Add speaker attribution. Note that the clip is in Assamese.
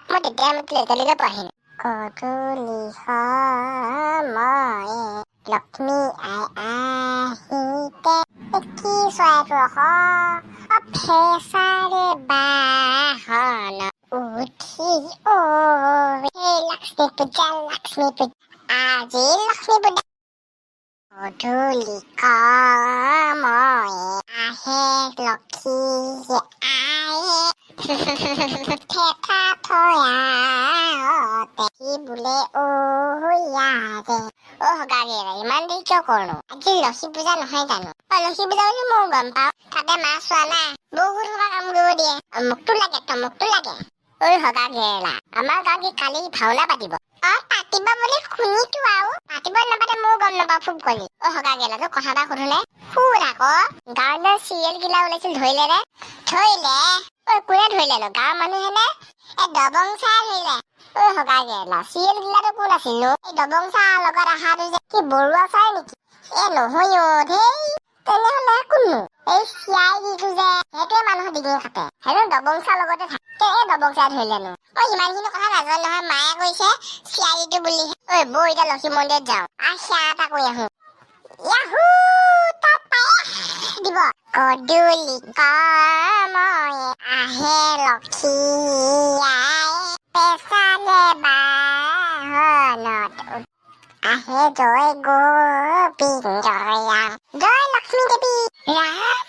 Speaker 1: মই তেতিয়া এতিয়ালৈকে পঢ়িম। গধূলি সময়ে লক্ষ্মী আই আহিতে কি চৰাইটো ফেচাৰে বাহন উঠি সেই লক্ষ্মী পূজা আজি লক্ষ্মী পূজা গধূলি সময়ে আহে লক্ষ্মী আয়ে ঠেকা থয়াতে সি বোলে ইয়াৰে গাগে ইমান দেৰি কিয় কৰনো? আজি লক্ষী পূজা নহয় জানো? লক্ষী পূজা বুলি ময়ো গম পাওঁ, তাতে মা চোৱা নাই বহুত সময় কাম কৰিব দিয়ে। মোকতো লাগে হগা ঘেৰেলা আমাৰ গাঁৱত কালি ভাওনা পাতিব। পাতিব বুলি শুনিছো আৰু পাতিব নাপাতে ময়ো গম নাপাওঁ। ফুব কলি হগা ঘেৰেলা তোৰ কথা এটা সুধোনে? শুন আকৌ গাঁৱত চিৰিয়েল গিলা ওলাইছিল ধৰিলে নে? ধৰিলে কোনে ধৰিলে? গাঁৱৰ মানুহে নে দবং চাই ধৰিলে? হগা ঘেৰেলা চিৰিয়েল গিলাটো কোন আছিল? এই দবং চাৰ লগত আহাটো যে কি বৰুৱা চাই নেকি? নহয় ধেই তেনেহলে কোননো? এই চিআইডিটো যে সেইটোৱে মানুহৰ ডিঙি কাটে, সেইটো দবং চাৰ লগতে থাকে। এই দবং চাই ধৰিলেনো? ইমানখিনি কথা নাজানো নহয়, মায়ে কৈছে চিআইডিটো বুলি। বৌ এতিয়া লক্ষী মন্দিৰত যাওঁ, সেৱা এটা কৰি আহো। ইয়াহু তাত পায়ে দিব। গধূলি সময়ে আহে লক্ষী আই পেচালে বাহনত আহে জয় গোবিন্দ জয় লক্ষ্মী দেৱী ৰাম